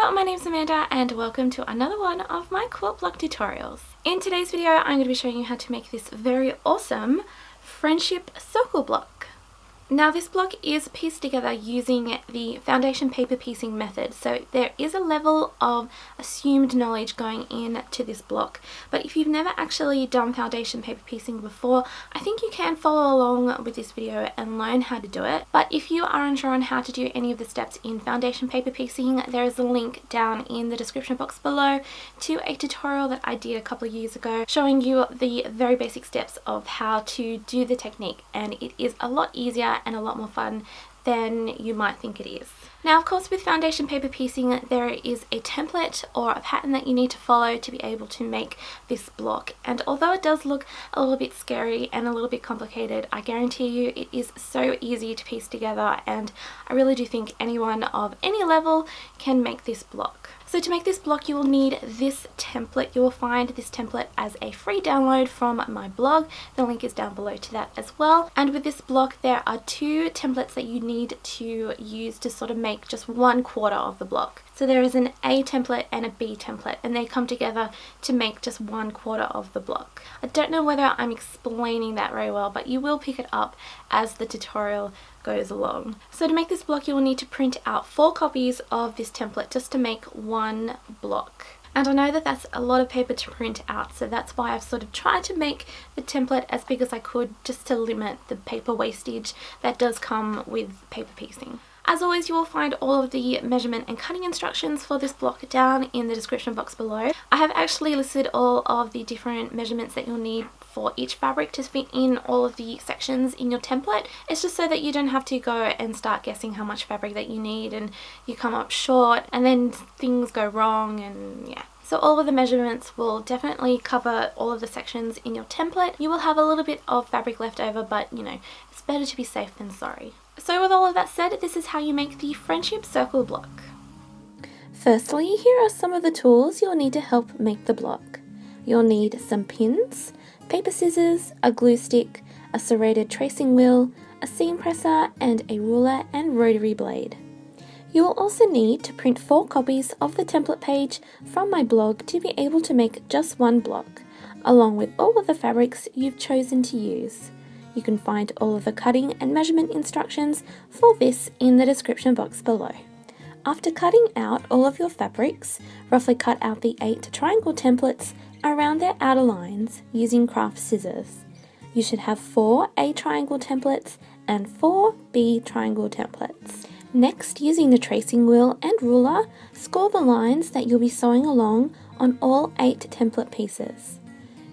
Hello, my name's Amanda and welcome to another one of my quilt block tutorials. In today's video I'm going to be showing you how to make this very awesome friendship circle block. Now this block is pieced together using the foundation paper piecing method, so there is a level of assumed knowledge going into this block, but if you've never actually done foundation paper piecing before, I think you can follow along with this video and learn how to do it. But if you are unsure on how to do any of the steps in foundation paper piecing, there is a link down in the description box below to a tutorial that I did a couple of years ago showing you the very basic steps of how to do the technique, and it is a lot easier and a lot more fun than you might think it is. Now of course with foundation paper piecing there is a template or a pattern that you need to follow to be able to make this block, and although it does look a little bit scary and a little bit complicated, I guarantee you it is so easy to piece together, and I really do think anyone of any level can make this block. So to make this block you will need this template. You will find this template as a free download from my blog. The link is down below to that as well. And with this block there are two templates that you need to use to sort of make just 1/4 of the block. So there is an A template and a B template, and they come together to make just 1/4 of the block. I don't know whether I'm explaining that very well, but you will pick it up as the tutorial goes along. So to make this block you will need to print out 4 copies of this template just to make one block. And I know that that's a lot of paper to print out, so that's why I've sort of tried to make the template as big as I could just to limit the paper wastage that does come with paper piecing. As always, you will find all of the measurement and cutting instructions for this block down in the description box below. I have actually listed all of the different measurements that you'll need for each fabric to fit in all of the sections in your template. It's just so that you don't have to go and start guessing how much fabric that you need and you come up short and then things go wrong, and yeah. So all of the measurements will definitely cover all of the sections in your template. You will have a little bit of fabric left over, but you know, it's better to be safe than sorry. So with all of that said, this is how you make the friendship circle block. Firstly, here are some of the tools you'll need to help make the block. You'll need some pins, paper scissors, a glue stick, a serrated tracing wheel, a seam presser, and a ruler and rotary blade. You will also need to print 4 copies of the template page from my blog to be able to make just one block, along with all of the fabrics you've chosen to use. You can find all of the cutting and measurement instructions for this in the description box below. After cutting out all of your fabrics, roughly cut out the 8 triangle templates around their outer lines using craft scissors. You should have 4 A triangle templates and 4 B triangle templates. Next, using the tracing wheel and ruler, score the lines that you'll be sewing along on all 8 template pieces.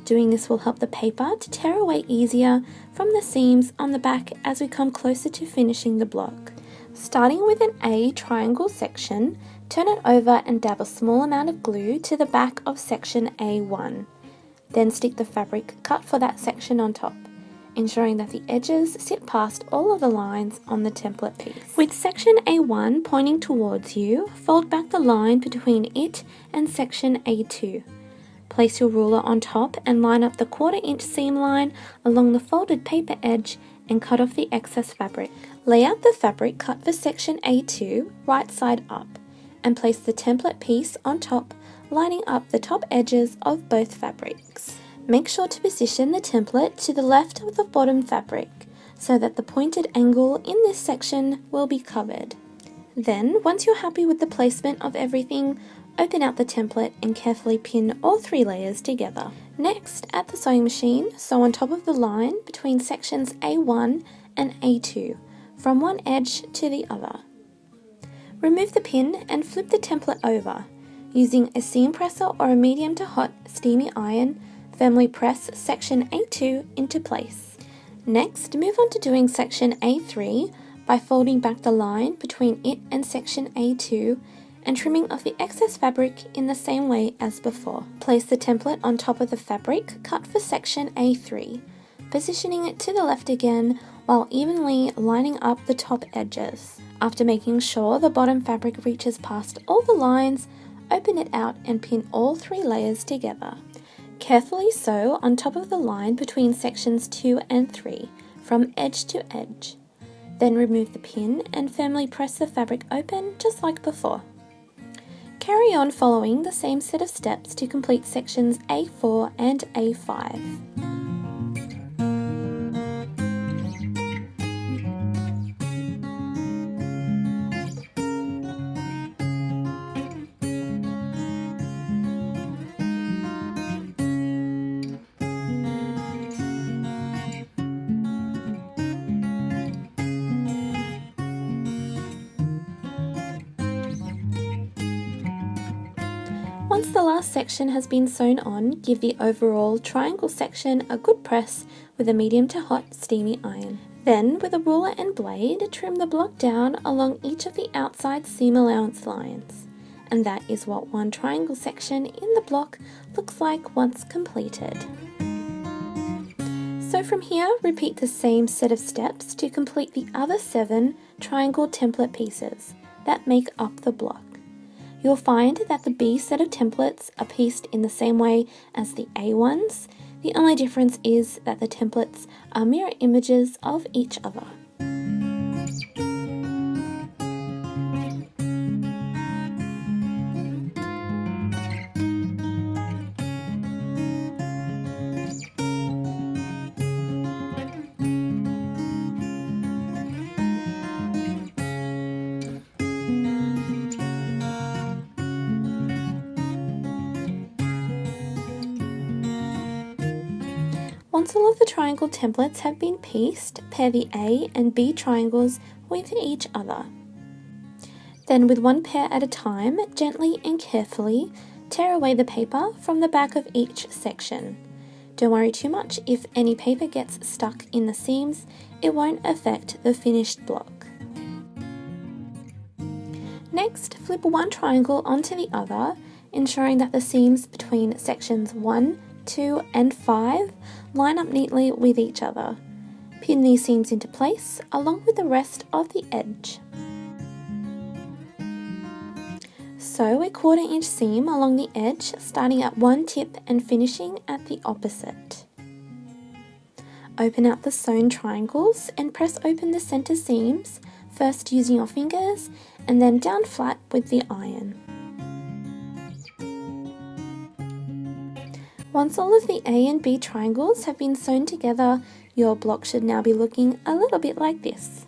Doing this will help the paper to tear away easier from the seams on the back as we come closer to finishing the block. Starting with an A triangle section, turn it over and dab a small amount of glue to the back of section A1. Then stick the fabric cut for that section on top, ensuring that the edges sit past all of the lines on the template piece. With section A1 pointing towards you, fold back the line between it and section A2. Place your ruler on top and line up the 1/4 inch seam line along the folded paper edge and cut off the excess fabric. Lay out the fabric cut for section A2 right side up and place the template piece on top, lining up the top edges of both fabrics. Make sure to position the template to the left of the bottom fabric so that the pointed angle in this section will be covered. Then, once you're happy with the placement of everything, open out the template and carefully pin all 3 layers together. Next, at the sewing machine, sew on top of the line between sections A1 and A2, from one edge to the other. Remove the pin and flip the template over. Using a seam presser or a medium to hot steamy iron, firmly press section A2 into place. Next, move on to doing section A3 by folding back the line between it and section A2 and trimming off the excess fabric in the same way as before. Place the template on top of the fabric cut for section A3, positioning it to the left again while evenly lining up the top edges. After making sure the bottom fabric reaches past all the lines, open it out and pin all 3 layers together. Carefully sew on top of the line between sections 2 and 3, from edge to edge. Then remove the pin and firmly press the fabric open just like before. Carry on following the same set of steps to complete sections A4 and A5. Once the last section has been sewn on, give the overall triangle section a good press with a medium to hot steamy iron. Then, with a ruler and blade, trim the block down along each of the outside seam allowance lines. And that is what one triangle section in the block looks like once completed. So from here, repeat the same set of steps to complete the other 7 triangle template pieces that make up the block. You'll find that the B set of templates are pieced in the same way as the A ones. The only difference is that the templates are mirror images of each other. Once all of the triangle templates have been pieced, pair the A and B triangles with each other. Then with one pair at a time, gently and carefully, tear away the paper from the back of each section. Don't worry too much if any paper gets stuck in the seams, it won't affect the finished block. Next, flip one triangle onto the other, ensuring that the seams between sections 1, 2 and 5 line up neatly with each other. Pin these seams into place along with the rest of the edge. Sew a 1/4 inch seam along the edge, starting at one tip and finishing at the opposite. Open out the sewn triangles and press open the center seams, first using your fingers and then down flat with the iron. Once all of the A and B triangles have been sewn together, your block should now be looking a little bit like this.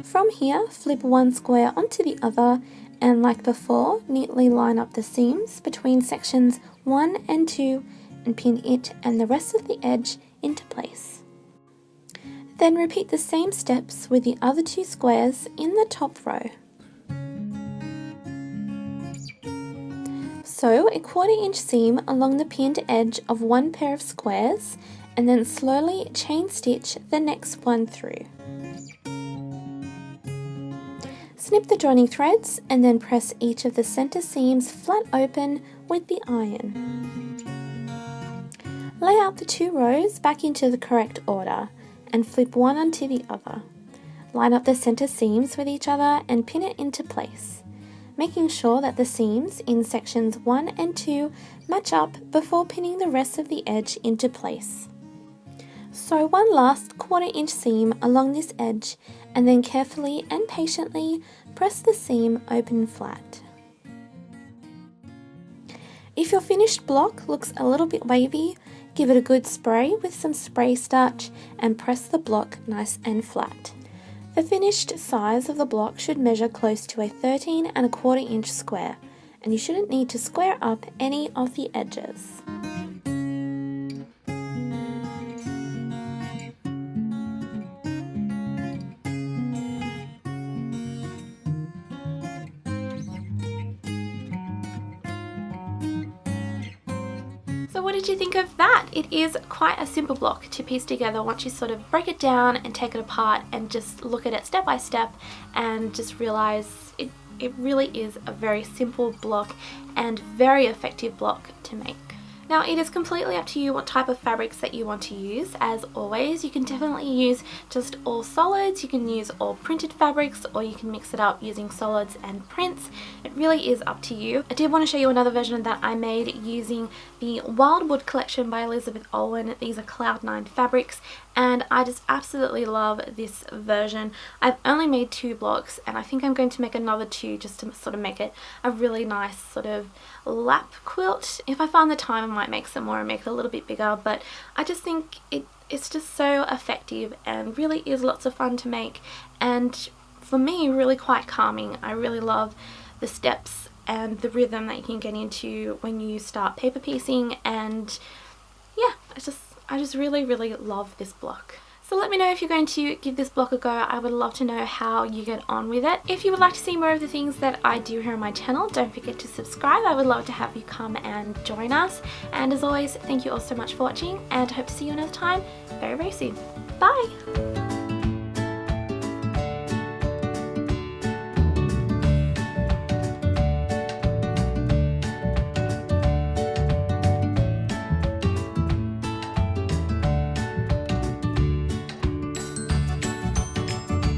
From here, flip one square onto the other and, like before, neatly line up the seams between sections 1 and 2 and pin it and the rest of the edge into place. Then repeat the same steps with the other 2 squares in the top row. Sew a 1/4 inch seam along the pinned edge of one pair of squares and then slowly chain stitch the next one through. Snip the joining threads and then press each of the center seams flat open with the iron. Lay out the 2 rows back into the correct order and flip one onto the other. Line up the center seams with each other and pin it into place, making sure that the seams in sections 1 and 2 match up before pinning the rest of the edge into place. Sew one last 1/4 inch seam along this edge and then carefully and patiently press the seam open flat. If your finished block looks a little bit wavy, give it a good spray with some spray starch and press the block nice and flat. The finished size of the block should measure close to a 13 1/4 inch square, and you shouldn't need to square up any of the edges. So what did you think of that? It is quite a simple block to piece together once you sort of break it down and take it apart and just look at it step by step and just realize it really is a very simple block and very effective block to make. Now it is completely up to you what type of fabrics that you want to use. As always, you can definitely use just all solids, you can use all printed fabrics, or you can mix it up using solids and prints. It really is up to you. I did want to show you another version that I made using the Wildwood collection by Elizabeth Olwen. These are Cloud9 fabrics and I just absolutely love this version. I've only made 2 blocks and I think I'm going to make another 2 just to sort of make it a really nice sort of lap quilt. If I find the time, I might make some more and make it a little bit bigger, but I just think it's just so effective and really is lots of fun to make, and for me really quite calming. I really love the steps and the rhythm that you can get into when you start paper piecing, and yeah, I just really love this block. So let me know if you're going to give this block a go. I would love to know how you get on with it. If you would like to see more of the things that I do here on my channel, don't forget to subscribe. I would love to have you come and join us. And as always, thank you all so much for watching, and I hope to see you another time very soon. Bye!